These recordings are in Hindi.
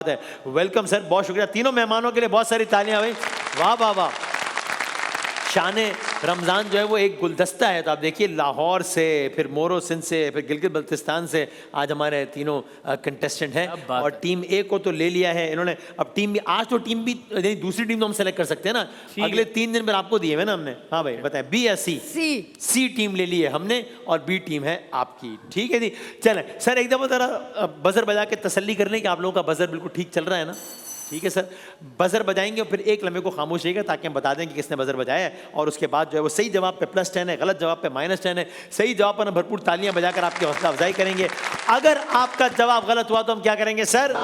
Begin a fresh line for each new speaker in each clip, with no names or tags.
है। वेलकम सर, बहुत शुक्रिया तीनों मेहमानों के लिए, बहुत सारी तालियां भाई, वाह वाह वाह। शाने रमज़ान जो है वो एक गुलदस्ता है। तो आप देखिए लाहौर से, फिर मोरोसिन से, फिर गिलगित बल्तिस्तान से आज हमारे तीनों कंटेस्टेंट हैं और टीम ए को तो ले लिया है इन्होंने। अब टीम बी, आज तो टीम बी दूसरी टीम तो हम सेलेक्ट कर सकते हैं ना, अगले 3 दिन में आपको दिए हुए ना हमने। हाँ भाई बताएं, बी या सी? सी टीम ले ली है हमने और बी टीम है आपकी। ठीक है जी, चलें सर एक दफ़ा ज़रा बजर बजा के तसल्ली कर लें कि आप लोगों का बजर बिल्कुल ठीक चल रहा है ना? ठीक है सर, बजर बजाएंगे और फिर एक लम्हे को खामोश रहेगा ताकि हम बता दें कि किसने बजर बजाया है। और उसके बाद जो है वो सही जवाब पे +10 है, गलत जवाब पे -10 है। सही जवाब पर हम भरपूर तालियां बजाकर आपकी हौसला अफजाई करेंगे। अगर आपका जवाब गलत हुआ तो हम क्या करेंगे सर?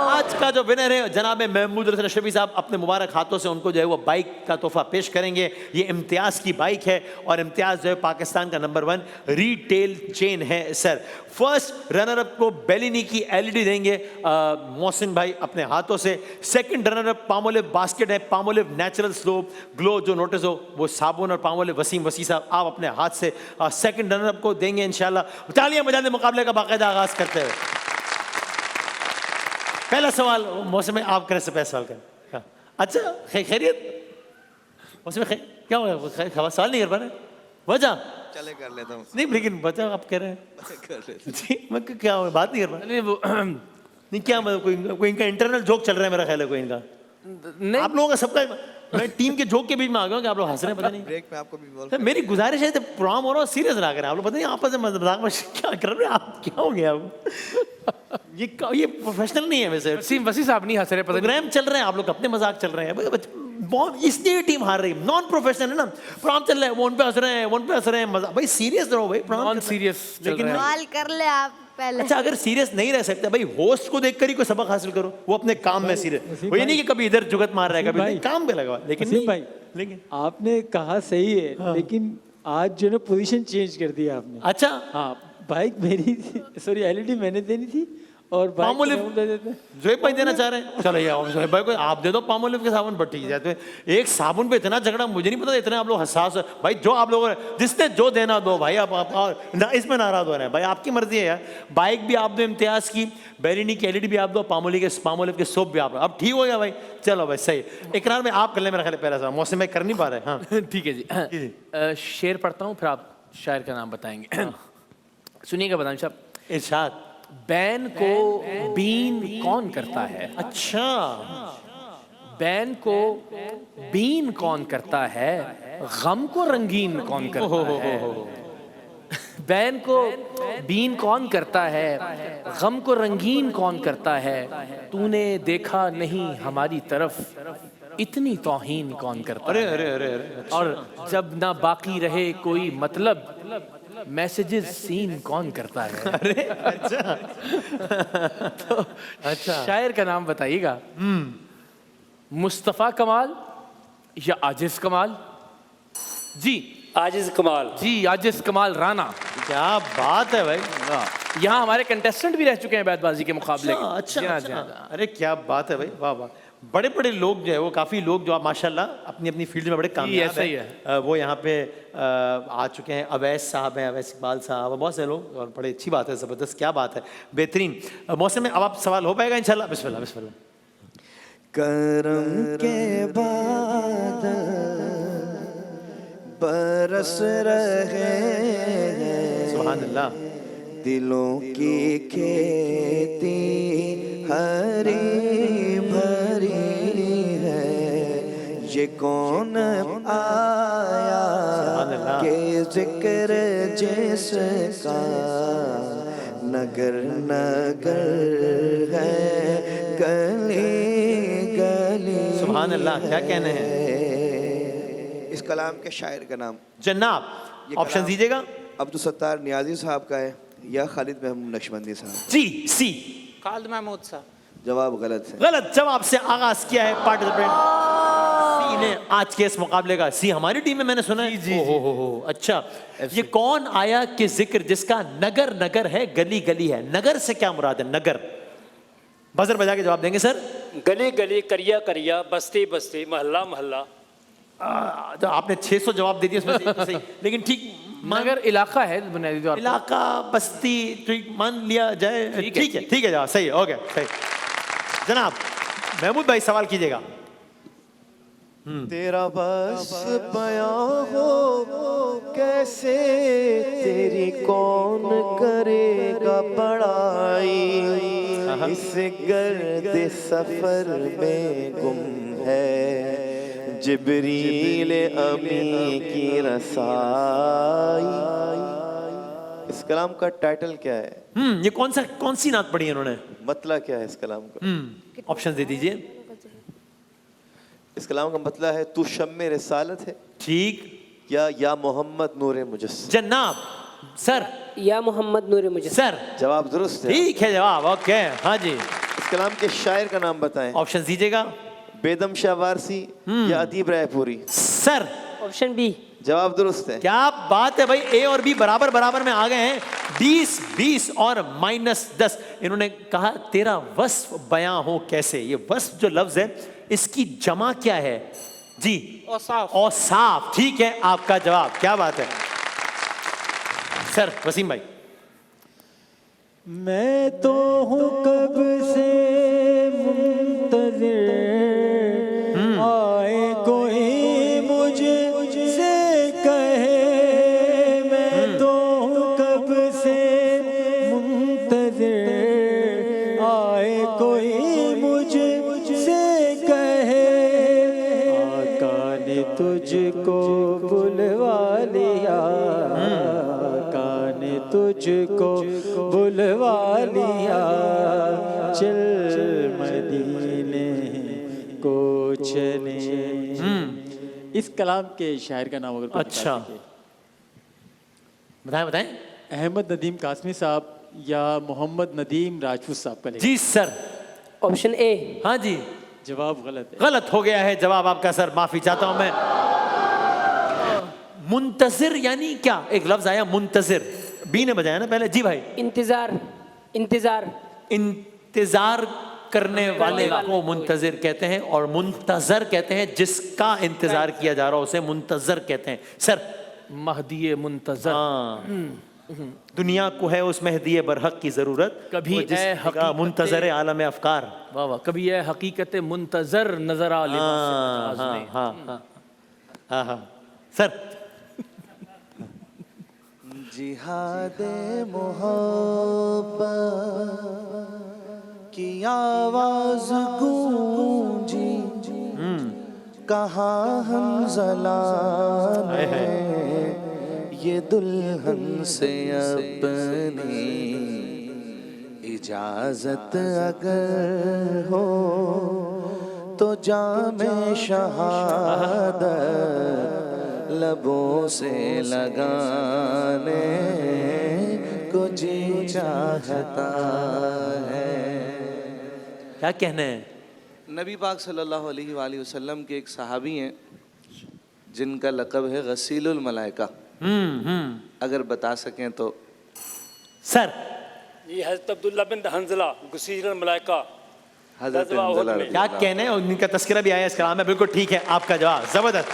आज का जो विनर है जनाब महमूद रसन अशरफी साहब अपने मुबारक हाथों से उनको जो है वो बाइक का तोहफा पेश करेंगे। ये इम्तियाज़ की बाइक है और इम्तियाज़ जो है पाकिस्तान का नंबर 1 रिटेल चेन है सर। फर्स्ट रनर अप को बेलिनी की एलईडी देंगे मोहसिन भाई अपने हाथों से। Second runner up Palmolive basket है, पामोलिव नेचुरल स्लोप ग्लो जो नोटिस हो वो साबुन और पामोलिव वसी साहब आप अपने हाथ से सेकंड रनर अप को देंगे इंशाल्लाह। तालियां बजाने मुकाबले का बाकायदा आगाज करते हुए पहला सवाल मौसम में आप करें से पहला सवाल करें। अच्छा खैरियत मौसम में क्या हो गया, सवाल नहीं कर पा रहे वजह?
चले कर लेता हूँ।
नहीं लेकिन बचा आप कह रहे हैं जी, मैं क्या बात नहीं कर पा
नहीं वो
नहीं क्या मतलब कोई इनका इंटरनल जोक चल रहा है मेरा ख्याल है कोई इनका
नहीं
आप लोगों का सबका। मैं टीम के जोक के बीच में आ गया हूँ कि आप लोग हंस रहे हैं पता नहीं।
ब्रेक में आपको भी बोल।
सर मेरी गुजारिश है प्रोग्राम हो रहा है सीरियस ना करें आप लोग, पता नहीं आपस में मजाक में क्या कर रहे हैं आप, क्या हो गया आप? ये प्रोफेशनल नहीं है वैसे।
वसी साहब नहीं हंस रहे, पता नहीं
प्रोग्राम चल रहे हैं आप लोग अपने मजाक चल रहे हैं, इसलिए टीम हार रही है। नॉन प्रोफेशनल है ना, प्रोग्राम चल रहा है, वो उन पे हंस रहे हैं, वो उन पे हंस रहे हैं, मजा भाई सीरियस रहो भाई, प्रोग्राम
नॉन सीरियस
लेकिन
सवाल कर ले आप पहले।
अच्छा अगर सीरियस नहीं रह सकते भाई होस्ट को देखकर ही कोई सबक हासिल करो, वो अपने काम में सीरियस, वो ये नहीं कि कभी इधर जुगत मार रहा है कभी काम पे लगा। लेकिन
भाई
लेकिन
आपने कहा सही है हाँ। लेकिन आज जो है पोजीशन चेंज कर दिया आपने।
अच्छा
हाँ बाइक मेरी थी, सॉरी एलईडी मैंने देनी थी और
पामोलिव जोएब भाई देना चाह रहे हैं। चलो यार जोएब भाई को आप दे दो पामोलिव के साबुन पर, ठीक है। तो एक साबुन पे इतना झगड़ा, मुझे नहीं पता इतने आप लोग हसास है भाई। जो आप लोगों जिसने जो देना दो भाई, आप ना इसमें नाराज हो रहे हैं भाई, आपकी मर्जी है यार। बाइक भी आप दो इम्तियाज़ की, बेलिनी की एलईडी भी आप दो, पामोलिव के सोप भी आप दो। अब ठीक हो गया भाई, चलो भाई सही। इकरार में आप कर ले मेरा ख्याल पहला सा मौसम में कर नहीं पा रहे। हाँ
ठीक है जी, शेर पढ़ता हूँ फिर आप शायर का नाम बताएंगे। सुनिएगा बदाम साहब।
इरशाद।
बैन को बीन कौन करता है?
अच्छा
बैन को बीन कौन करता है, गम को रंगीन कौन करता है? बैन को बीन कौन करता है, गम को रंगीन कौन करता है? तूने देखा नहीं हमारी तरफ इतनी तौहीन कौन करता है?
अरे अरे अरे
और जब ना बाकी रहे कोई मतलब मैसेजेस सीन कौन करता है?
अरे अच्छा
तो अच्छा शायर का नाम बताइएगा। मुस्तफ़ा कमाल या आजिज कमाल? जी
आजिज कमाल।
जी आजिज कमाल राना।
क्या बात है भाई,
यहाँ हमारे कंटेस्टेंट भी रह चुके हैं बैतबाजी के मुकाबले।
अच्छा,
जी हाँ,
अच्छा,
जी हाँ।
अरे क्या बात है भाई, वाह वाह। बड़े बड़े लोग जो है वो काफ़ी लोग जो आप माशाल्लाह अपनी अपनी फील्ड में बड़े कामयाब
ऐसा ही
हैं, वो यहाँ पे आ चुके हैं। अवैस साहब हैं, अवैस इकबाल साहब, बहुत से लोग, और बड़े अच्छी बात है, ज़बरदस्त, क्या बात है, बेहतरीन। मौसम में अब आप सवाल हो पाएगा इंशाल्लाह। बिस्मिल्लाह बिस्मिल्लाह।
करम के बादल बरस रहे हैं,
सुभान अल्लाह।
दिलों की खेती हरी भरी है, ये कौन आया के जिक्र जिसका नगर नगर है गली गली।
सुभान अल्लाह, क्या कहने हैं।
इस कलाम के शायर का नाम
जनाब ऑप्शन दीजिएगा।
अब्दुल सत्तार नियाजी साहब का है या खालिद महमूद नक्शबंदी साहब?
जी सी।
खालिद महमूद साहब।
जवाब गलत है।
गलत जवाब से आगाज किया है पार्टिसिपेंट सी ने आज के इस मुकाबले का। सी हमारी टीम में मैंने सुना है। जी हो अच्छा, ये कौन आया कि जिक्र जिसका नगर नगर है गली गली है? नगर से क्या मुराद है? नगर बजर बजा के जवाब देंगे सर।
गली गली करिया करिया बस्ती बस्ती महल्ला महल्ला।
तो आपने 600 जवाब दे दिए उसमें से एक तो सही, लेकिन ठीक
मगर इलाका है बुनियादी तौर पर।
इलाका बस्ती ठीक मान लिया जाए।
ठीक है,
ठीक है जवाब सही है। ओके सही। जनाब महमूद भाई सवाल कीजिएगा।
तेरा बस बयां हो कैसे, तेरी कौन करेगा बड़ाई, इस गर्द सफर में गुम है जिब्रील अमी की रसाई। इस कलाम का टाइटल क्या है?
ये कौन सी नात पढ़ी है इन्होंने?
मतलब क्या है इस कलाम का?
ऑप्शन दे दीजिए।
इस कलाम का मतलब है तू शम्मे रिसालत है,
ठीक।
या मोहम्मद नूर मुजस्सम।
जनाब सर।
या मोहम्मद नूर मुजस्सम।
सर
जवाब दुरुस्त है।
ठीक है जवाब। ओके हाँ जी।
इस कलाम के शायर का नाम बताएं।
ऑप्शन दीजिएगा।
बेदम शाह वारसी या Adeeb Raipuri.
Sir
option B.
जवाब दुरुस्त है।
क्या बात है भाई, ए और बी बराबर बराबर में आ गए हैं। 20 और -10। इन्होंने कहा तेरा वस्फ बयां हो कैसे। ये वस्फ जो लफ्ज है इसकी जमा क्या है जी?
औसाफ।
औसाफ। ठीक है आपका जवाब, क्या बात है। सर वसीम भाई।
मैं तो हूँ कब से मुंतज़िर, आए कोई मुझसे कहे। मैं तो हूँ कब से मुंतज़िर, आए कोई मुझसे कहे। आका ने तुझको बुलवा लिया, आका ने तुझको बुलवा लिया, चल मदीने को चले। इस कलाम के शायर का नाम अगर कोई बता
अच्छा।
सके।
बताएं बताएं।
अहमद नदीम कासमी साहब या मोहम्मद नदीम राजपूत साहब का लिखा।
जी सर।
Option A.
हाँ जी।
जवाब गलत है।
गलत हो गया है जवाब आपका सर, माफी चाहता हूं मैं। मुंतजिर यानी क्या? एक लफ्ज आया मुंतजिर, बी ने बजाया ना पहले। जी भाई।
इंतजार। इंतजार।
इंतजार करने वाले को मुंतजिर कहते हैं, और मुंतजर कहते हैं जिसका इंतजार किया जा रहा हो उसे मुंतजर कहते हैं। सर
महदी मुंतजर।
हाँ, दुनिया को है उस मेहदी बरहक की जरूरत,
कभी
वो
ए
जिसका
हकीकत-
मुंतजर आलम अफकार।
वाह वाह। कभी यह हकीकत मुंतजर नजर आ ले।
हाँ हाँ हाँ हाँ हाँ हाँ। सर
जिहादे मोहब्बत की आवाज गूंजी, कहाँ हंज़ला ने ये दुल्हन से अपनी इजाजत अगर हो तो जामे शहादत लबों से लगाने को जी चाहता है।
क्या कहना है?
नबी पाक सल्लल्लाहु अलैहि वसल्लम के एक सहाबी हैं जिनका लक़ब है गसीलुल मलाइका। अगर बता सकें तो।
सर
ये हज़रत अब्दुल्ला बिन हंज़ला गुसीर मलाइका।
हज़रत
गज़वा
हंज़ला
उहद में।
रज़ी
क्या
अल्लाह।
कहना है? और इनका तस्करा भी आया इस कलाम में। बिल्कुल ठीक है आपका जवाब, जबरदस्त।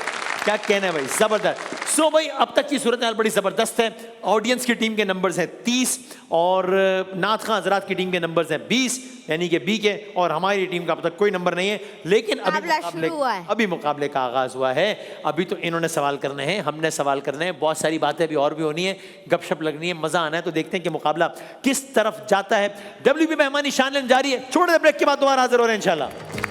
क्या कहना है भाई, जबरदस्त। सो भाई अब तक की सूरत हाल बड़ी जबरदस्त है। ऑडियंस की टीम के नंबर्स हैं 30 और नात खां हजरात की टीम के नंबर्स हैं 20 यानी कि बी के, और हमारी टीम का अब तक कोई नंबर नहीं है। लेकिन
मुकाबला शुरू हुआ है।
अभी मुकाबले का आगाज हुआ है। अभी तो इन्होंने सवाल करने हैं, हमने सवाल करने हैं, बहुत सारी बातें अभी और भी होनी है, गपशप लगनी है, मजा आना है। तो देखते हैं कि मुकाबला किस तरफ जाता है। WB मेहमानी शान जारी है। छोटे से ब्रेक के बाद दोबारा हाजिर हो रहे हैं इंशाल्लाह।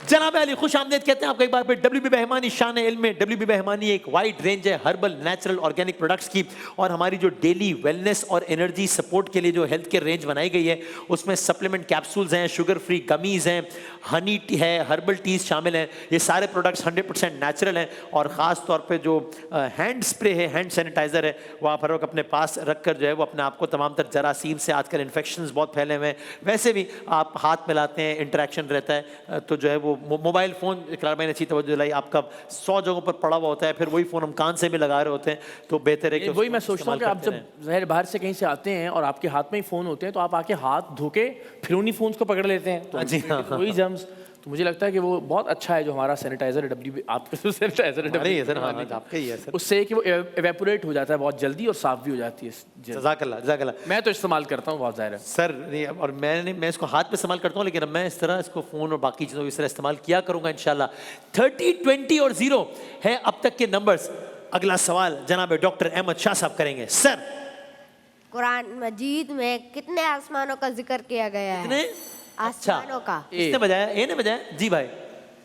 जनाब अली खुश आमदेद कहते हैं आपको एक बार फिर WB मेहमानी शान इल्म में। WB मेहमानी एक वाइड रेंज है हर्बल नेचुरल ऑर्गेनिक प्रोडक्ट्स की, और हमारी जो डेली वेलनेस और एनर्जी सपोर्ट के लिए जो हेल्थ केयर रेंज बनाई गई है उसमें सप्लीमेंट कैप्सूल्स हैं, शुगर फ्री गमीज़ हैं, हनी टी है, हर्बल टीज शामिल हैं। ये सारे प्रोडक्ट्स 100% नेचुरल हैं, और ख़ास तौर पर जो हैंड स्प्रे है, हैंड सैनिटाइज़र है, वो आप हर वक्त अपने पास रख कर जो है वो अपने आप को तमाम तर जरासीम से आजकल इन्फेक्शंस बहुत फैले हुए हैं, वैसे भी आप हाथ मिलाते हैं, इंटरेक्शन रहता है, तो जो है वो मोबाइल फ़ोन इकरार भाई ने अच्छी तवज्जो दिलाई, आपका 100 जगहों पर पड़ा हुआ होता है, फिर वही फ़ोन हम कान से भी लगा रहे होते हैं, तो बेहतर है कि
वही मैं
उसको
सोचता हूँ कि
इस्तेमाल
आप
करते
जब ज़ाहिर बाहर से कहीं से आते हैं और आपके हाथ में ही फ़ोन होते हैं तो आप आके हाथ धो के फिर उन्हीं फ़ोन्स को पकड़ लेते हैं, तो
जी, हाँ, हाँ,
वही जर्म्स। तो मुझे लगता है कि वो बहुत अच्छा है जो हमारा सैनिटाइजर डब्ल्यू, आपका जो सैनिटाइजर
हैं। अरे ये सर, हाँ आपका ही है सर।
उससे कि वो एवेपोरेट हो जाता है बहुत जल्दी और साफ भी हो जाती है जल्दी।
जज़ाकल्लाह।
मैं तो इस्तेमाल करता हूँ बहुत ज़ाहिर है।
सर नहीं, और मैं इसको हाथ पे इस्तेमाल करता हूँ, लेकिन अब मैं इस तरह इसको फ़ोन और बाकी चीज़ों को इस तरह इस्तेमाल किया करूँगा इंशाल्लाह। 30, 20 और 0 है अब तक के नंबर्स। अगला सवाल जनाब डॉक्टर अहमद शाह साहब करेंगे। सर
कुरान मजीद में कितने आसमानों का जिक्र किया गया है?
कितने
आसमानों का।
किसने बजाया? ए ने बजाया? जी भाई,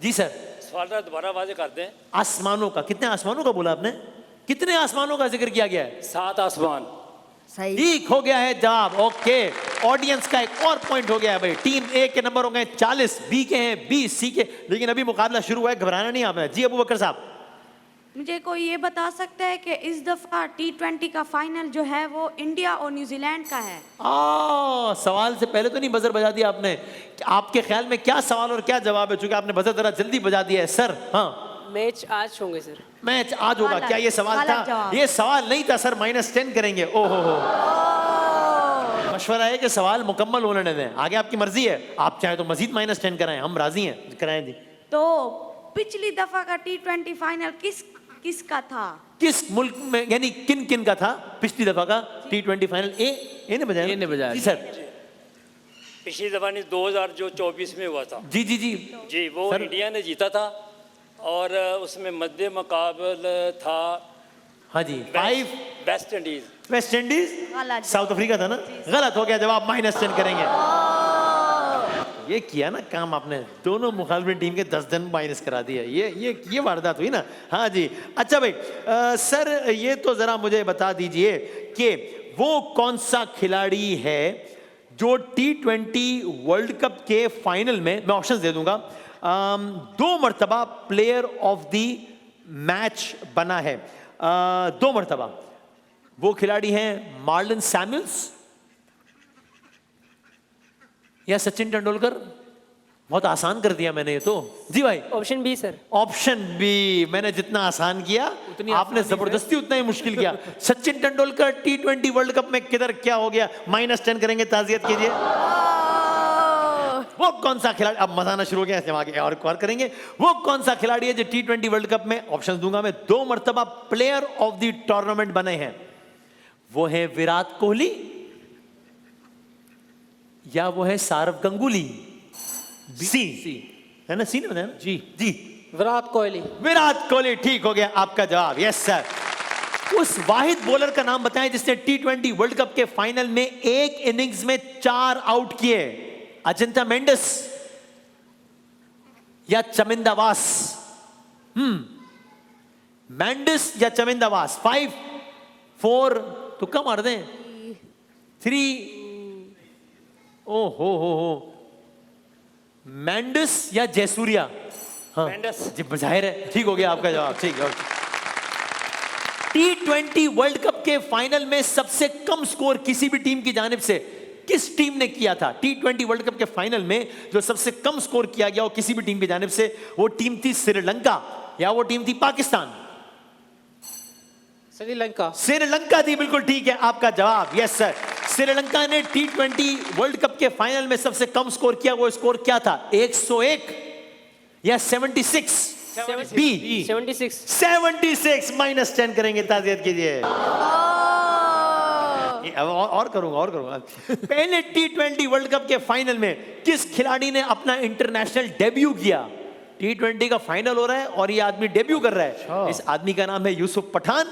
जी सर।
सवाल दोबारा वाजे कर दें।
आसमानों का, कितने आसमानों का बोला आपने? कितने आसमानों का जिक्र किया गया है?
7 आसमान।
सही।
ठीक हो गया है जवाब। ओके, ऑडियंस का एक और पॉइंट हो गया है भाई। टीम ए के नंबर हो गए 40, बी के हैं 20, सी के, लेकिन अभी मुकाबला शुरू हुआ है, घबराना नहीं आपने। जी अबू बकर साहब।
मुझे कोई ये बता सकता है कि इस दफा T20 का फाइनल जो है वो इंडिया और न्यूजीलैंड का है?
सवाल से पहले तो नहीं बजर बजा दिया आपने। आपके ख्याल में क्या सवाल और क्या जवाब है? चूंकि आपने बजर जरा जल्दी बजा दिया है सर। हाँ,
मैच आज होंगे सर।
मैच आज होगा। क्या ये सवाल
गलत
था?
जवाब।
ये सवाल नहीं था सर, -10 करेंगे। ओहो हो, मशवरा है कि सवाल मुकम्मल होने दें, आगे आपकी मर्जी है। आप चाहे तो मजीद -10 कराएं, हम राजी हैं, कराएं जी।
तो पिछली दफा का T20 फाइनल किसका था?
किस मुल्क में, यानी किन किन का था पिछली दफा का T20 फाइनल? ए ने बजाया?
ए ने बजाया।
जी सर।
पिछली दफा नहीं, 2024 में हुआ था।
जी जी जी
जी, वो
सर।
इंडिया ने जीता था और उसमें मध्य मुकाबल था
हाँ जी, 5
वेस्ट इंडीज।
वेस्ट इंडीज,
गलत।
साउथ अफ्रीका था ना? गलत हो गया जवाब, -10 करेंगे। ये किया ना काम आपने, दोनों मुखालिफिन टीम के 10 दिन माइनस करा दिया। ये वारदात हुई ना। हाँ जी, अच्छा भाई, सर ये तो जरा मुझे बता दीजिए कि वो कौन सा खिलाड़ी है जो T20 वर्ल्ड कप के फाइनल में, मैं ऑप्शंस दे दूंगा, 2 मरतबा प्लेयर ऑफ द मैच बना है। 2 मरतबा। वो खिलाड़ी हैं मार्लन सैमुअल्स या सचिन तेंदुलकर? बहुत आसान कर दिया मैंने ये तो। जी भाई।
Option B sir.
Option B. मैंने जितना आसान किया
उतनी
आपने
आसानी
जबरदस्ती उतना ही मुश्किल किया। Sachin Tendulkar T20 world cup में किधर क्या हो गया? -10 करेंगे, ताज़ियत कीजिए। वो कौन सा खिलाड़ी, अब मजा आना शुरू हो गया, आगे और करेंगे। वो कौन सा खिलाड़ी है जो T20 वर्ल्ड कप में, ऑप्शन दूंगा मैं, 2 मरतबा प्लेयर ऑफ द टूर्नामेंट बने हैं? वो है विराट कोहली या वो है सौरव गांगुली? सी है ना? सी ने बताया ना? जी जी,
विराट कोहली।
विराट कोहली। ठीक हो गया आपका जवाब। Yes sir. उस वाहिद बॉलर का नाम बताएं जिसने T20 वर्ल्ड कप के फाइनल में एक इनिंग्स में 4 आउट किए। अजंता मेंडिस या चमिंदा वास? मेंडिस या चमिंदा वास? 5, 4, तुक्का मार दें। 3, ओ हो, मेंडिस या जयसूर्या? हाँ
मेंडिस।
जी, जाहिर है, ठीक हो गया आपका जवाब। ठीक है। T20 वर्ल्ड कप के फाइनल में सबसे कम स्कोर किसी भी टीम की जानिब से किस टीम ने किया था? T20 वर्ल्ड कप के फाइनल में जो सबसे कम स्कोर किया गया वो किसी भी टीम की जानिब से, वो टीम थी श्रीलंका या वो टीम थी पाकिस्तान?
श्रीलंका।
श्रीलंका थी, बिल्कुल ठीक है आपका जवाब। Yes sir. श्रीलंका ने T20 वर्ल्ड कप के फाइनल में सबसे कम स्कोर किया। वो स्कोर क्या था? 101 या 76? बी
76।
76। -10 करेंगे, ताज़ियत कीजिए। और करूंगा। पहले T20 वर्ल्ड कप के फाइनल में किस खिलाड़ी ने अपना इंटरनेशनल डेब्यू किया? T20 का फाइनल हो रहा है और ये आदमी डेब्यू कर रहा है। इस आदमी का नाम है यूसुफ पठान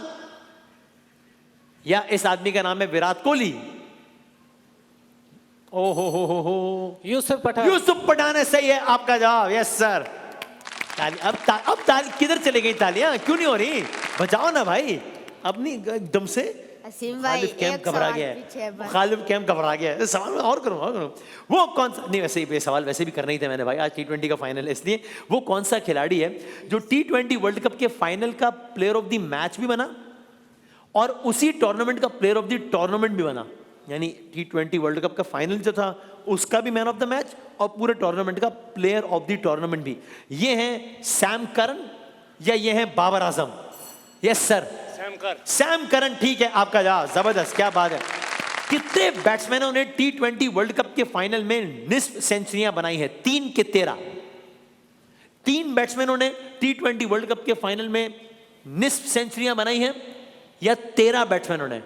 या इस आदमी का नाम है विराट कोहली? ओ हो,
यूसुफ पठान।
यूसुफ पठान है, सही है आपका जवाब। Yes sir. अब ताली किधर चली गई? तालियां क्यों नहीं हो रही? बजाओ ना भाई। अब नहीं, एकदम से
असीम भाई,
मुखालिफ कैंप
एक
घबरा
सवाल
गया
पीछे
है।
है बस।
मुखालिफ कैंप घबरा गया है। सवाल और करूं। वो कौन सा, नहीं वैसे ही सवाल वैसे भी करना ही था मैंने भाई, आज T20 का फाइनल है इसलिए। वो कौन सा खिलाड़ी है जो T20 वर्ल्ड कप के फाइनल का प्लेयर ऑफ द मैच भी बना और उसी टूर्नामेंट का प्लेयर ऑफ द टूर्नामेंट भी बना? यानी T20 वर्ल्ड कप का फाइनल जो था उसका भी मैन ऑफ द मैच और पूरे टूर्नामेंट का प्लेयर ऑफ द टूर्नामेंट भी। ये हैं सैम करन या ये हैं Babar Azam? Yes sir, Sam Curran ठीक है आपका जवाब, जबरदस्त, क्या बात है। कितने बैट्समैनों ने T20 वर्ल्ड कप के फाइनल में निस्फ सेंचुरियां बनाई है? 3 के 13। 3 बैट्समैनों ने T20 वर्ल्ड कप के फाइनल में निस्फ सेंचुरियां बनाई हैं या 13 बैट्समैनों ने?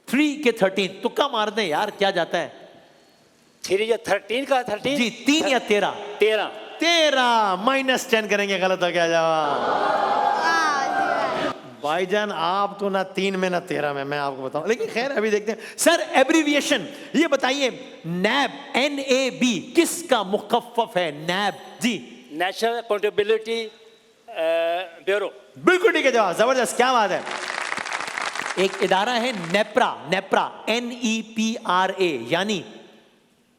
3 के 13। तुक्का मार दें यार, क्या जाता है?
3 या 13 का 13
जी 3 या 13?
13
13 -10 करेंगे, गलत हो गया जवाब। भाईजान आप तो ना 3 में ना 13 में, मैं आपको बताऊं, लेकिन खैर अभी देखते हैं। सर एब्रीविएशन ये बताइए, नैब NAB किसका मुखफ़्फ़ है? नैब जी,
नेशनल अकाउंटेबिलिटी ब्यूरो।
बिल्कुल ठीक है जवाब, जबरदस्त, क्या बात है। एक इदारा है नेप्रा, नेप्रा NEPRA, यानी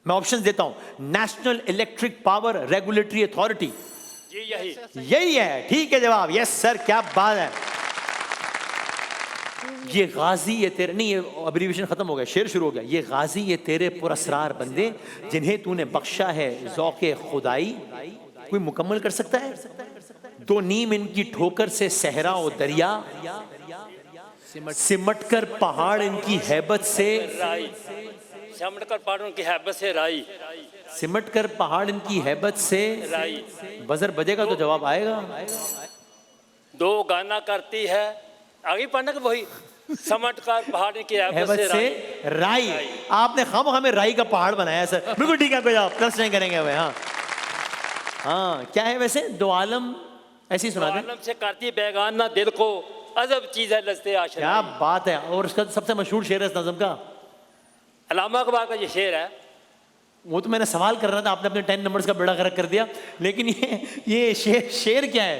मैं ऑप्शन देता हूं, National Electric Power Regulatory Authority.
जी
यही है, ठीक है जवाब, यस सर, क्या बात है। ये गाजी ये तेरे, नहीं ये अब्रीविएशन खत्म हो गया, शेर शुरू हो गया। ये गाजी ये तेरे पुरस्रार बंदे जिन्हें तूने बख्शा है ज़ौक़े खुदाई, कोई मुकम्मल कर सकता है? 2 नीम इनकी ठोकर से सहरा और दरिया, सिमट कर पहाड़ इनकी हैबत से,
राई, सिमट कर पहाड़ों की हैबत से राई,
सिमट कर पहाड़ इनकी हैबत से
राई।
बजर बजेगा तो जवाब आएगा।
2 गाना करती है, आगे पढ़ना कि वही, समट कर पहाड़ की हैबत
हैबत
से
से राई। आपने खामखा हमें राई का पहाड़ बनाया सर, बिल्कुल ठीक है, आपको जवाब प्लस नहीं करेंगे हमें। हाँ हाँ, क्या है वैसे? 2 आलम ऐसी सुना दें।
आलम से करती बेगाना दिल को, अजब चीज है लज़्ज़ते आशिक़।
क्या बात है। और उसका सबसे मशहूर शेर है इस नज़म का,
अल्लामा इक़बाल का ये शेर है।
वो तो मैंने सवाल कर रहा था, आपने अपने 10 नंबर्स का बेड़ा गर्क कर दिया। लेकिन ये शेर क्या है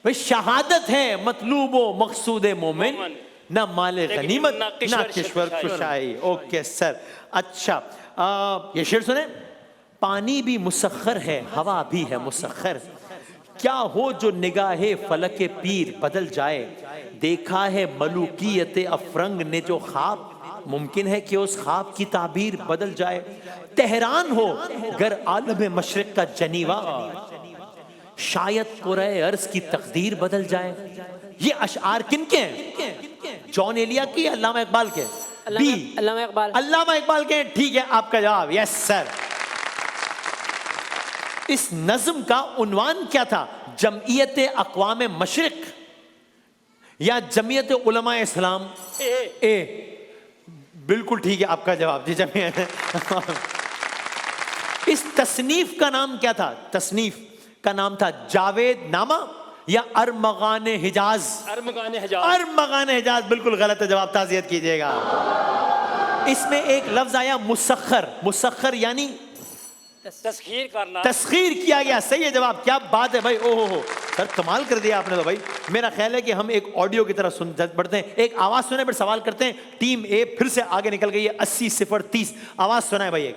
भाई? शहादत है मतलूबो मकसूद मोमिन, ना माले गनीमत ना किश्वर खुशाई। ओके सर, अच्छा ये शेर सुने। पानी भी मुसख्खर है, हवा भी है मुसख्खर, क्या हो जो निगाहे फलक पीर बदल जाए, देखा है मलूकियत अफरंग ने जो ख्वाब, मुमकिन है कि उस ख्वाब की ताबीर बदल जाए, तेहरान हो गर आलम मशरिक का जनीवा, शायद कुरए अर्ज की तकदीर बदल जाए। ये अशआर किनके हैं? जॉन एलिया की, अल्लामा इकबाल के? बी,
अल्लामा इकबाल।
अल्लामा इकबाल के, ठीक है आपका जवाब, यस सर। इस नज्म का उन्वान क्या था? जमईयत अक़वाम मशरिक या जमईयत उलमा इस्लाम? ए, बिल्कुल ठीक है आपका जवाब जी, जमईयत। इस तसनीफ का नाम क्या था? तसनीफ का नाम था जावेद नामा या अरमगान हिजाज?
अरमगान हिजाज।
अरमगान हिजाज बिल्कुल गलत है जवाब, ताज़ियत कीजिएगा। इसमें एक लफ्ज आया मुसख्खर, मुसख्खर यानी
तस्खीर करना,
तस्खीर किया गया, सही है जवाब, क्या बात है भाई। ओहो हो सर, कमाल कर दिया आपने तो भाई। मेरा ख्याल है कि हम एक ऑडियो की तरह सुन बढ़ते हैं, एक आवाज सुने फिर सवाल करते हैं। टीम ए फिर से आगे निकल गई है, 80-0-30। आवाज सुनाए भाई एक।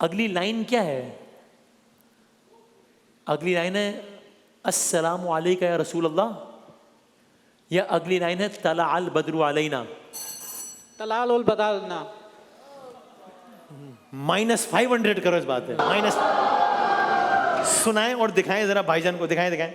अगली लाइन क्या है? अगली लाइन है अस्सलामु अलैका या रसूल अल्लाह, या अगली लाइन है तला अल बदरु अलैना?
तलाल उल बदलना।
-500 करो इस बात है, माइनस। सुनाएं और दिखाएं जरा भाईजान को, दिखाएं दिखाएं।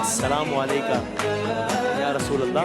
अस्सलामु अलैका या रसूल अल्लाह।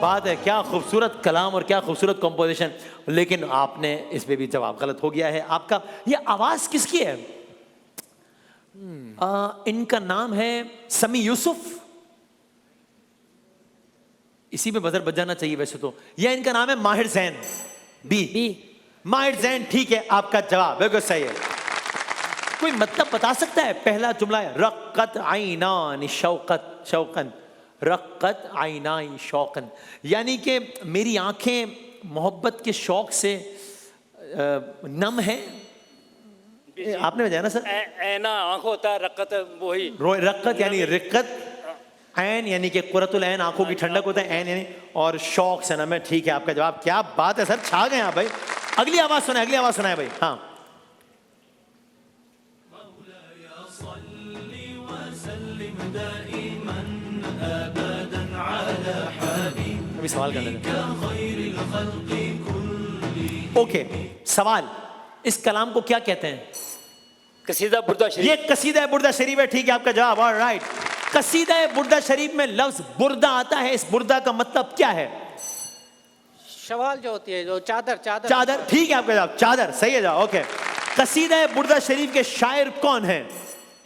बात है, क्या खूबसूरत कलाम और क्या खूबसूरत कंपोजिशन। लेकिन आपने इस पे भी जवाब गलत हो गया है आपका। ये आवाज किसकी है? इनका नाम है समी यूसुफ इसी में बजर बज जाना चाहिए वैसे तो। यह इनका नाम है माहिर जैन। बी माहिर जैन, ठीक है आपका जवाब बिल्कुल सही है। कोई मतलब बता सकता है? पहला जुमला है रक्कत आइनानी शौकत शौकन, रक्कत आइनाई शौकन, यानी कि मेरी आंखें मोहब्बत के शौक से नम है। आपने बताया ना सर?
ऐना आंख होता है, रक्कत वही
रक्कत यानी रिक्कत, ऐन यानी कि कुरतुल ऐन आंखों की ठंडक होता है, ऐन यानी, और शौक से नम है। ठीक है आपका जवाब। क्या बात है सर, छा गए आप भाई। अगली आवाज सुनाए, अगली आवाज सुनाए भाई। हाँ अभी सवाल कर लेते हैं। ओके, सवाल, इस कलाम को क्या कहते हैं?
कसीदा बुर्दा शरीफ।
ये कसीदा बुर्दा शरीफ है, ठीक है आपका जवाब। ऑलराइट, कसीदा बुर्दा शरीफ में लफ्ज बुर्दा आता है। इस बुर्दा का मतलब क्या है?
शवाल जो होती है, जो चादर चादर
चादर, ठीक है आपका जवाब, चादर सही है जवाब। ओके, कसीदा बुर्दा शरीफ के शायर कौन है?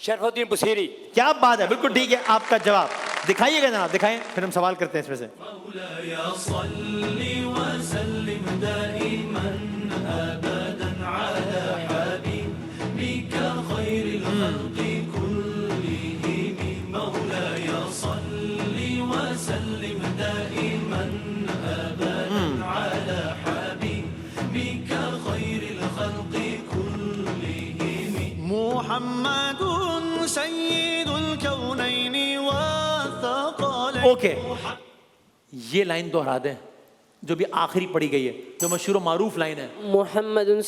शरफुद्दीन बुसीरी।
क्या बात है, बिल्कुल ठीक है आपका जवाब। दिखाइएगा जनाब, दिखाएं, फिर हम सवाल करते हैं इसमें से।
मुहम्मदुन सय्यिदुल कौनैनि वथक़लैनि।
ओके, ये लाइन दोहरा दें जो भी आखिरी पढ़ी गई है, जो मशहूर और मारूफ लाइन है।
मुहम्मदुन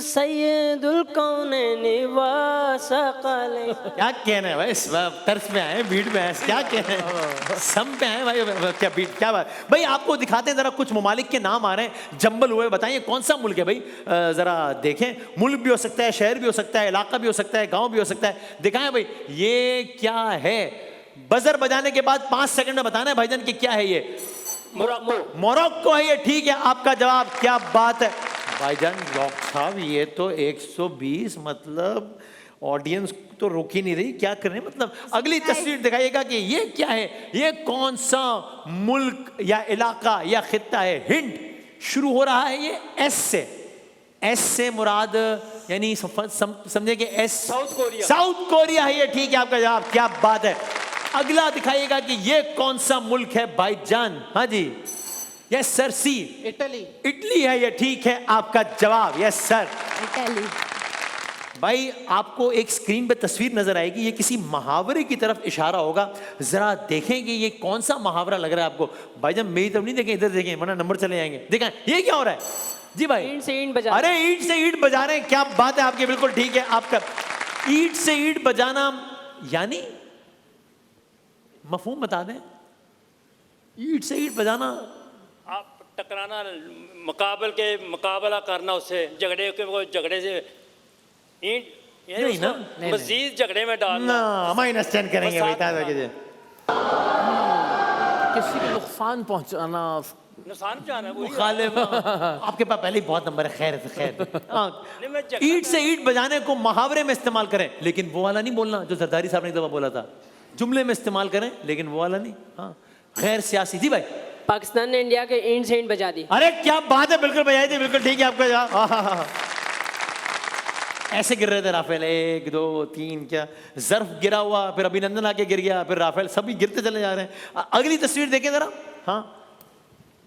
सय्यिदुल कौनैनि वसक़लैनि।
क्या कहना है भाई, इस तर्ज पे आए, बीट पे आए, क्या कहना है, सम पे आए भाई, क्या बीट, क्या बात भाई। आपको दिखाते हैं जरा, कुछ ममालिक के नाम आ रहे हैं जंबल हुए, बताइए कौन सा मुल्क है भाई? जरा देखें, मुल्क भी हो सकता है, शहर भी हो सकता है, इलाका भी हो सकता है, गांव भी हो सकता है। दिखाएं भाई, ये क्या है? बजर बजाने के बाद 5 सेकंड में बताना है भाईजान कि क्या है ये।
मोरक्को।
मोरक्को है ये, ठीक है आपका जवाब। क्या बात है भाईजान, डॉक्टर साहब ये तो 120, मतलब ऑडियंस तो रोक ही नहीं रही, क्या कर रहे हैं मतलब। अगली तस्वीर दिखाइएगा कि ये क्या है, ये कौन सा मुल्क या इलाका या खित्ता है? हिंट शुरू हो रहा है ये एस से। एस से मुराद यानी समझे कि S,
south Korea.
South Korea है ये, ठीक है आपका जवाब। क्या बात है। अगला दिखाइएगा कि ये कौन सा मुल्क है भाईजान? हाँ जी, यस सर, सी,
इटली।
इटली है ये, ठीक है आपका जवाब। Yes sir.
इटली।
भाई आपको एक स्क्रीन पे तस्वीर नजर आएगी, ये किसी मुहावरे की तरफ इशारा होगा। जरा देखेंगे ये कौन सा मुहावरा लग रहा है आपको। भाईजान मेरी तरफ नहीं देखें, इधर देखें वरना नंबर चले जाएंगे। देखें ये क्या हो रहा है जी भाई?
ईंट से ईंट बजा।
अरे ईंट से ईंट बजा रहे हैं, क्या बात है आपकी, बिल्कुल ठीक है आपका। ईंट से ईंट बजाना यानी मफहूम बता दें। ईंट से ईंट बजाना,
आप टकराना, मुकाबला करना उससे, झगड़े के वो झगड़े से ईंट
नहीं ना,
मजीद झगड़े में डालना।
ना माइनस 10 करेंगे भाई, ताज़ा कीजिए।
किसी को नुकसान पहुंचाना,
नुकसान जाना है, वही
मुखालिफ। आपके पास पहले ही बहुत नंबर है, खैर खैर।
नहीं, मैं झगड़ा
ईंट से ईंट बजाने को मुहावरे में इस्तेमाल करें, लेकिन वो वाला नहीं बोलना जो जरदारी साहब ने एक दफा बोला था। जुमले में इस्तेमाल करें लेकिन वो वाला नहीं। हाँ, गैर सियासी। जी भाई,
पाकिस्तान ने इंडिया के ईंट से ईंट बजा दी।
अरे क्या बात है, बिल्कुल बजाई थी, बिल्कुल ठीक है आपका जवाब। ऐसे गिर रहे थे राफेल, 1 2 3, क्या जर्फ गिरा हुआ, फिर अभिनंदन आके गिर गया, फिर राफेल, सभी गिरते चले जा रहे हैं। अगली तस्वीर देखें जरा। हाँ,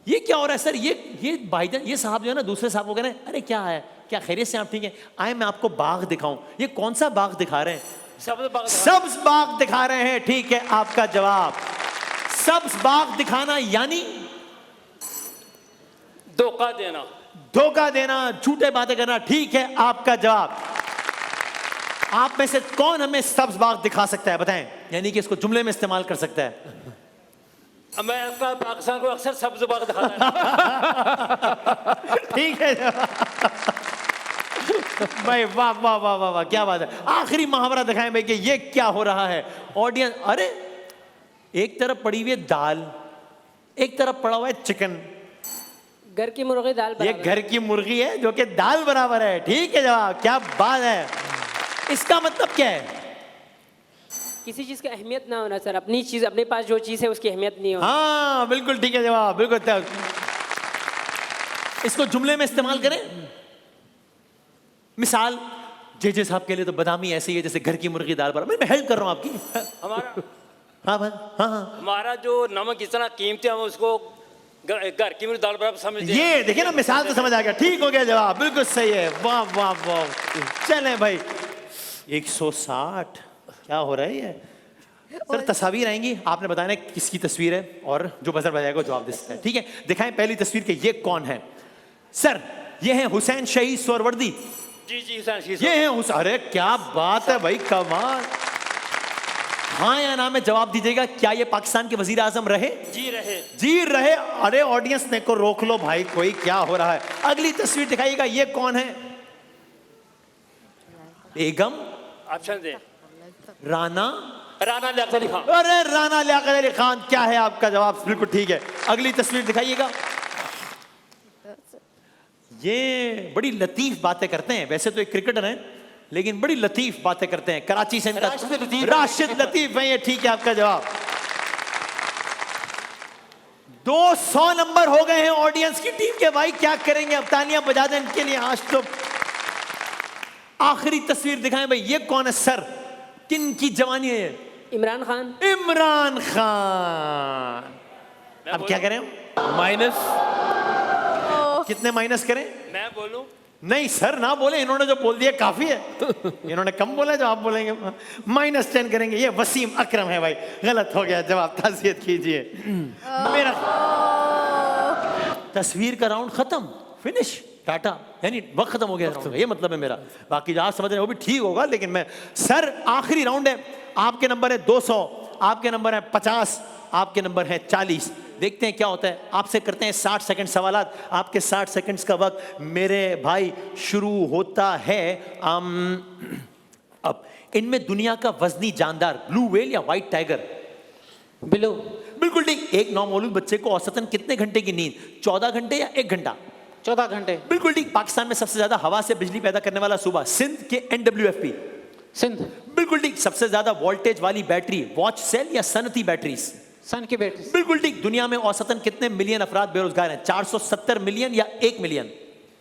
ये क्या हो रहा है सर? ये भाईजान, ये साहब जो है ना, दूसरे साहब को कह रहे हैं, अरे क्या है, क्या खैरियत से आप ठीक है? आए मैं आपको बाग दिखाऊं। ये कौन सा बाग दिखा रहे हैं? सब्ज बाग दिखा रहे हैं, ठीक है आपका जवाब। सब्ज बाग दिखाना यानी
धोखा देना।
धोखा देना, झूठे बातें करना, ठीक है आपका जवाब। आप में से कौन हमें सब्ज बाग दिखा सकता है, बताएं, यानी कि इसको जुमले में इस्तेमाल कर सकता है।
मैं आपका पाकिस्तान को अक्सर सब्ज बाग दिखाता है।
ठीक है भाई, वाह वाह वाह वाह वाह, क्या बात है। आखिरी मुहावरा दिखाएं भाई कि ये क्या हो रहा है ऑडियंस। अरे एक तरफ पड़ी हुई है दाल, एक तरफ पड़ा हुआ है चिकन।
घर की मुर्गी दाल
ये
बराबर।
घर की मुर्गी है जो कि दाल बराबर है, ठीक है जवाब। क्या बात है, इसका मतलब क्या है?
किसी चीज़ की अहमियत ना होना सर, अपनी चीज़ अपने पास जो चीज़ है उसकी अहमियत नहीं हो।
हाँ बिल्कुल ठीक है जवाब, बिल्कुल। इसको जुमले में इस्तेमाल करें। मिसाल जे साहब के लिए तो बदामी ऐसे ही है जैसे घर की मुर्गी दाल पर। मैं हेल्प कर रहा हूं आपकी।
हमारा
हाँ भाई, हाँ
हमारा जो नमक इतना कीमती है हम उसको घर की दाल बराबर समझते हैं।
ये देखिए ना, मिसाल तो समझ आ गया। ठीक हो गया जवाब, बिल्कुल सही है। वाह वाह वाह। चलें भाई 160 क्या हो रहा है ये? सर तस्वीर आएंगी, आपने बताना किसकी तस्वीर है और जो बजर बजाएगा जवाब दे सकता है। ठीक है, दिखाएं पहली तस्वीर के ये कौन है? सर ये है हुसैन शहीद सोहरवर्दी।
जी जी हुसैन,
ये है हुसैन। अरे क्या बात है भाई, कमाल। हाँ या ना में जवाब दीजिएगा। क्या ये पाकिस्तान के वजीर आजम रहे?
जी रहे।
जी रहे। अरे ऑडियंस ने को रोक लो भाई, कोई क्या हो रहा है? अगली तस्वीर दिखाइएगा, ये कौन है? बेगम
ऑप्शन दे।
राना
राना लियाकत अली खान।
अरे राना लियाकत अली खान, क्या है आपका जवाब? बिल्कुल ठीक है। अगली तस्वीर दिखाइएगा। ये बड़ी लतीफ बातें करते हैं, वैसे तो एक क्रिकेटर हैं लेकिन बड़ी लतीफ बातें करते हैं। कराची से इनका राशिद लतीफ है ये। ठीक है आपका जवाब। 200 नंबर हो गए हैं ऑडियंस की टीम के। भाई क्या करेंगे अब? तालियां बजा दें इनके लिए आज तो। आखिरी तस्वीर दिखाएं भाई, ये कौन है सर? किन की जवानी है ये?
इमरान खान।
इमरान खान। अब क्या करें?
माइनस
कितने माइनस करें?
मैं बोलूं?
नहीं सर ना बोले, इन्होंने जो बोल दिया काफी है। इन्होंने कम बोला जो आप बोलेंगे। -10 करेंगे। ये वसीम अकरम है भाई। गलत हो गया जवाब, ताज़ियत कीजिए। मेरा तस्वीर का राउंड खत्म, फिनिश, टाटा, यानी वक्त खत्म हो गया। ये मतलब है मेरा। बाकी जो आप समझ रहे हैं वो भी ठीक होगा, लेकिन मैं सर आखिरी राउंड है। आपके नंबर है 200, आपके नंबर है 50, आपके नंबर है 40। देखते हैं क्या होता है। आपसे करते हैं 60 सेकंड सवालात। आपके 60 सेकंड्स का वक्त मेरे भाई शुरू होता है। अब इनमें दुनिया का वजनी जानदार ब्लू व्हेल या व्हाइट टाइगर?
ब्लू।
बिल्कुल ठीक। एक नौमौलूद बच्चे को औसतन कितने घंटे की नींद? 14 घंटे या 1 घंटा?
14 घंटे।
बिल्कुल ठीक। पाकिस्तान में सबसे ज्यादा हवा से बिजली पैदा करने वाला सूबा? सिंध के NWFP।
सिंध।
बिल्कुल ठीक। सबसे ज्यादा वोल्टेज वाली बैटरी वॉच सेल या सनती बैटरीज?
सन की बैटरी।
बिल्कुल ठीक। दुनिया में औसतन कितने मिलियन अफराद बेरोजगार हैं? 470 मिलियन या 1 मिलियन?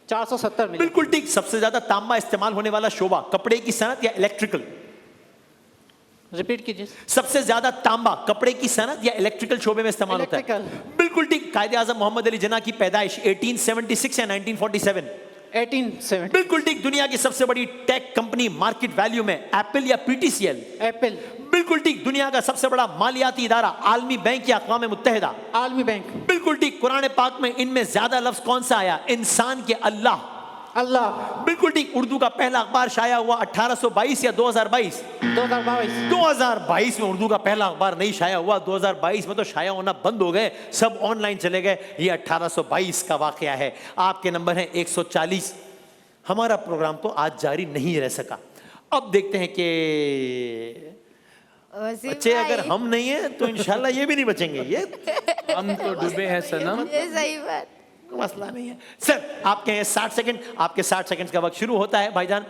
470 मिलियन।
बिल्कुल ठीक। सबसे ज्यादा तांबा इस्तेमाल होने वाला शोबा? कपड़े की सनत या इलेक्ट्रिकल?
रिपीट कीजिए।
सबसे ज्यादा तांबा कपड़े की सनत या इलेक्ट्रिकल शोबे में इस्तेमाल होता है? बिल्कुल ठीक। कायदे आजम मोहम्मद अली जिन्ना की पैदाइश 1876 या 1947?
1870।
बिल्कुल ठीक। दुनिया की सबसे बड़ी टेक कंपनी मार्केट वैल्यू में? एप्पल या PTCL?
एप्पल।
बिल्कुल ठीक। दुनिया का सबसे बड़ा मालियाती इदारा? आलमी बैंक या अक़वाम मुत्तहिदा?
आलमी बैंक।
बिल्कुल ठीक। कुरान पाक में इनमें ज्यादा लफ्ज कौन सा आया? इंसान के अल्लाह?
अल्लाह।
बिल्कुल ठीक। उर्दू का पहला अखबार शाया हुआ 1822 या 2022?
2022।
2022 में उर्दू का पहला अखबार नहीं शाया हुआ। 2022 में तो शाया होना बंद हो गए, सब ऑनलाइन चले गए। ये 1822 का वाकया है। आपके नंबर है 140। हमारा प्रोग्राम तो आज जारी नहीं रह सका। अब देखते हैं कि बच्चे अगर हम नहीं है तो इंशाल्लाह ये भी नहीं बचेंगे। ये
हम तो डूबे हैं सनम।
ये सही बात।
मसला नहीं है। सर आपके हैं 60 सेकंड। आपके 60 सेकंड का वक्त शुरू होता है भाईजान।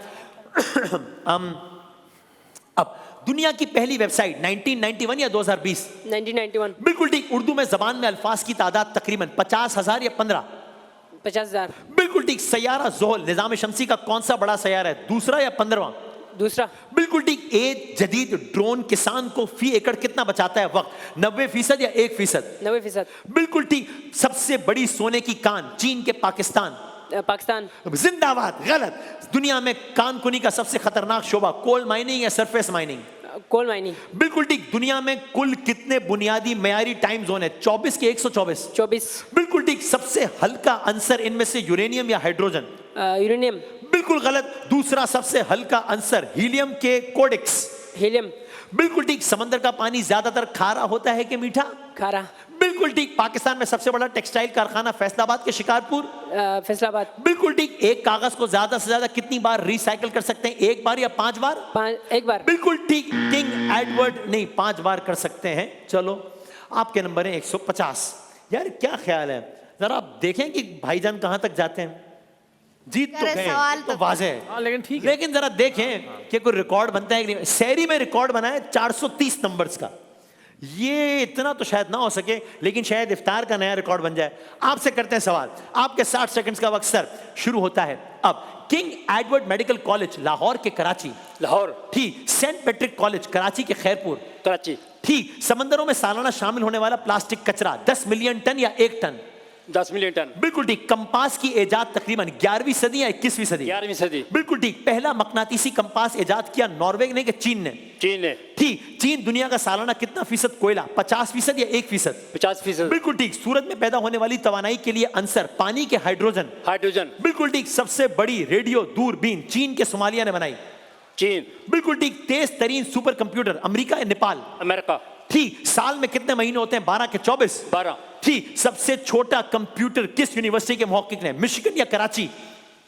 अब दुनिया की पहली वेबसाइट 1991 या 2020?
1991।
बिल्कुल ठीक। उर्दू में जबान में अल्फाज की तादाद तकरीबन 50,000 या 15?
50,000।
बिल्कुल ठीक। सैयारा ज़ोहल निज़ाम शमसी का कौन सा बड़ा सैयारा है? दूसरा या 15वां?
दूसरा।
बिल्कुल ठीक। एक जदीद ड्रोन किसान को फी एकड़ कितना बचाता है वक्त? 90% या 1%?
90%।
बिल्कुल ठीक। सबसे बड़ी सोने की कान? चीन के पाकिस्तान?
पाकिस्तान।
जिंदाबाद। गलत। दुनिया में कानकुनी का सबसे खतरनाक शोबा? कोल माइनिंग या सरफेस माइनिंग?
Coal mining.
बिल्कुल ठीक। दुनिया में कुल कितने बुनियादी मयारी टाइम जोन है? 24 के 124?
24।
बिल्कुल ठीक। सबसे हल्का अंसर इनमें से यूरेनियम या हाइड्रोजन?
यूरेनियम।
बिल्कुल गलत। दूसरा सबसे हल्का अंसर हीलियम के कोडेक्स?
हीलियम।
बिल्कुल ठीक। समंदर का पानी ज्यादातर खारा होता है कि मीठा?
खारा।
बिल्कुल ठीक। पाकिस्तान में सबसे बड़ा टेक्सटाइल कारखाना फैसलाबाद के शिकारपुर?
फैसलाबाद।
बिल्कुल ठीक। एक कागज को ज्यादा से ज्यादा कितनी बार रिसाइकिल कर सकते हैं? 1 बार या 5 बार?
1 बार।
बिल्कुल ठीक। किंग एडवर्ड नहीं 5 बार कर सकते हैं। चलो आपके नंबर है 150। यार क्या ख्याल है, जरा आप देखें कि भाईजान कहां तक जाते हैं। जीत तो
अरे
गए
सवाल
तो
तो-
वाज़ेह है।
हाँ लेकिन ठीक है।
लेकिन जरा देखें कि कोई रिकॉर्ड बनता है कि नहीं। शहरी में रिकॉर्ड बना है 430 नंबर्स का। ये इतना तो शायद ना हो सके, लेकिन शायद इफ्तार का नया रिकॉर्ड बन जाए। आपसे करते हैं सवाल, आपके 60 सेकंड्स का वक्त सर शुरू होता है अब। King Edward medical college Lahore के कराची,
लाहौर,
ठीक। सेंट पैट्रिक कॉलेज कराची के खैरपुर,
कराची,
ठीक। समंदरों में सालाना शामिल होने वाला प्लास्टिक कचरा 10 मिलियन टन या 1 टन?
10 मिलियन टन,
बिल्कुल ठीक। कंपास की इजाद तकरीबन 11वीं सदी या 21वीं सदी?
11वीं सदी,
बिल्कुल ठीक। पहला मकनातीसी कंपास इजाद किया नॉर्वे ने कि चीन ने?
चीन ने।
ठीक। चीन दुनिया का सालाना कितना फीसद कोयला, 50% या 1%?
50%।
बिल्कुल ठीक। सूरज में पैदा होने वाली तवानाई के लिए आंसर पानी के हाइड्रोजन?
हाइड्रोजन।
बिल्कुल ठीक। सबसे बड़ी रेडियो दूरबीन चीन के सोमालिया ने बनाई?
चीन।
बिल्कुल ठीक। तेज तरीन सुपर कंप्यूटर अमेरिका या नेपाल?
अमेरिका।
ठीक। साल में कितने महीने होते हैं? 12 के 24?
12।
ठीक। सबसे छोटा कंप्यूटर किस यूनिवर्सिटी के मुहक्किक ने, मिशिगन या कराची?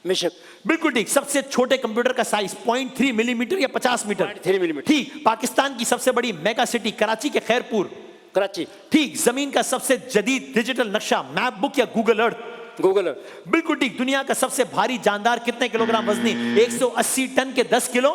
मिशिक।
बिल्कुल ठीक। सबसे छोटे कंप्यूटर का साइज 0.3 मिलीमीटर या 50 मीटर?
0.3 मिलीमीटर।
ठीक। पाकिस्तान की सबसे बड़ी मेगा सिटी कराची के खैरपुर?
कराची।
ठीक। जमीन का सबसे जदीद डिजिटल नक्शा मैप बुक या गूगल अर्थ?
गूगल।
बिल्कुल ठीक। दुनिया का सबसे भारी जानदार कितने किलोग्राम वजनी? 180 टन के 10 किलो?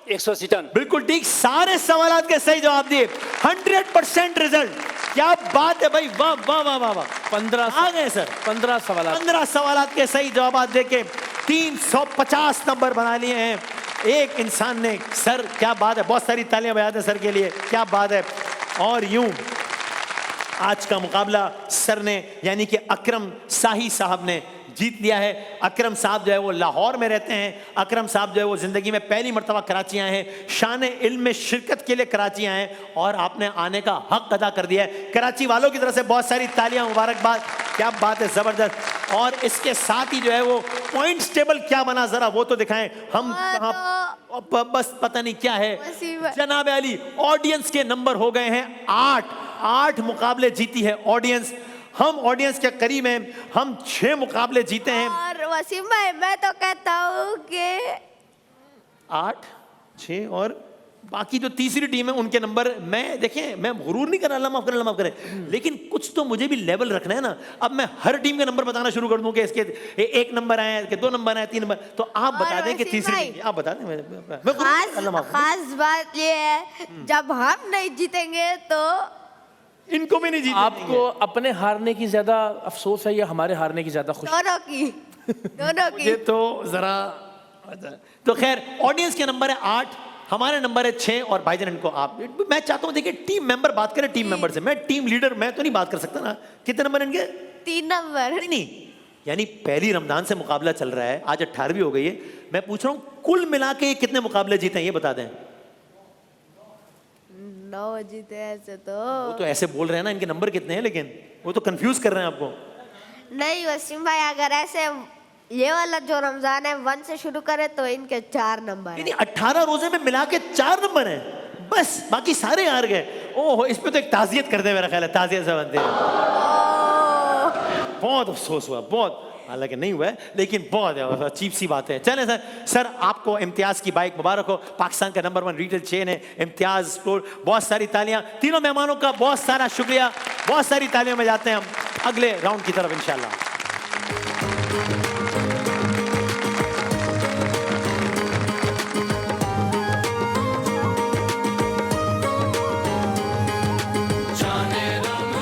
180 टन।
बिल्कुल ठीक। सारे सवालात के सही जवाब दिए, 100% रिजल्ट। क्या बात है भाई, वाह वाह वाह वाह वाह।
15
आ गए सर।
15 सवाल।
15 सवालात के सही जवाब देके 350 नंबर बना लिए हैं एक इंसान ने। सर क्या बात है, बहुत सारी तालियां बजा दें सर के लिए, क्या बात है। और यूं आज का मुकाबला सर ने यानी कि अकरम शाही साहब ने जीत लिया है। अकरम साहब जो है वो लाहौर में रहते हैं। अकरम साहब जो है वो जिंदगी में पहली मर्तबा कराची आए हैं, शान इल्म में शिरकत के लिए कराची आए हैं और आपने आने का हक अदा कर दिया है। कराची वालों की तरफ से बहुत सारी तालियां, मुबारकबाद, क्या बात है, जबरदस्त। और इसके साथ ही जो है वो पॉइंट्स टेबल क्या बना जरा वो तो दिखाएं। हम कहाँ बस पता नहीं क्या है। जनाब अली, ऑडियंस के नंबर हो गए हैं 8 मुकाबले जीती है ऑडियंस। हम ऑडियंस के करीब हैं, हम 6 मुकाबले जीते हैं।
और वसीम भाई मैं तो कहता हूँ कि
8, 6 और बाकी जो तीसरी टीम है उनके नंबर, मैं देखें मैं गुरूर नहीं कर रहा, अल्लाह माफ करे, लेकिन कुछ तो मुझे भी लेवल रखना है ना। अब मैं हर टीम के नंबर बताना शुरू कर दूं कि इसके 1 नंबर आए, कि 2 नंबर आए, 3 नंबर, तो आप बता दें कि तीसरी टीम, आप बता दें। मैं अल्लाह माफ करे।
खास बात ये है जब हम नहीं जीतेंगे तो
इनको भी नहीं जीतने
आपको अपने हारने की ज्यादा अफसोस है या हमारे हारने की ज्यादा खुशी?
दोनों की
ये तो जरा, तो खैर ऑडियंस के नंबर है 8, हमारे नंबर है 6 और भाईजान इनको आप, मैं चाहता हूं देखिए टीम मेंबर बात करें टीम मेंबर से, मैं टीम लीडर मैं तो नहीं बात कर सकता ना। कितने नंबर इनके?
3 नंबर।
नहीं, यानी पहली रमजान से मुकाबला चल रहा है, आज 18वीं हो गई है। मैं पूछ रहा हूं कुल मिला के कितने मुकाबले जीते हैं ये बता दें।
9 जीते ऐसे तो।
वो तो ऐसे बोल रहे हैं ना, इनके नंबर कितने हैं, लेकिन वो तो कंफ्यूज कर रहे हैं आपको।
नहीं वसीम भाई, अगर ऐसे ये वाला जो रमजान है 1 से शुरू करे तो इनके 4 नंबर
यानी 18 रोजे में मिला के 4 नंबर हैं बस, बाकी सारे हार गए। ओहो, इस पे तो एक ताजियत करते हैं, मेरा ख्याल है ताजियत से बनते हैं। बहुत अफसोस हुआ, बहुत, हालांकि नहीं हुआ है लेकिन बहुत अजीब सी बात है। चलें सर, सर आपको इम्तियाज़ की बाइक मुबारक हो, पाकिस्तान का नंबर 1 रिटेल चेन है इम्तियाज़ स्टोर। बहुत सारी तालियां, तीनों मेहमानों का बहुत सारा शुक्रिया, बहुत सारी तालियों में जाते हैं हम अगले राउंड की तरफ इंशाल्लाह।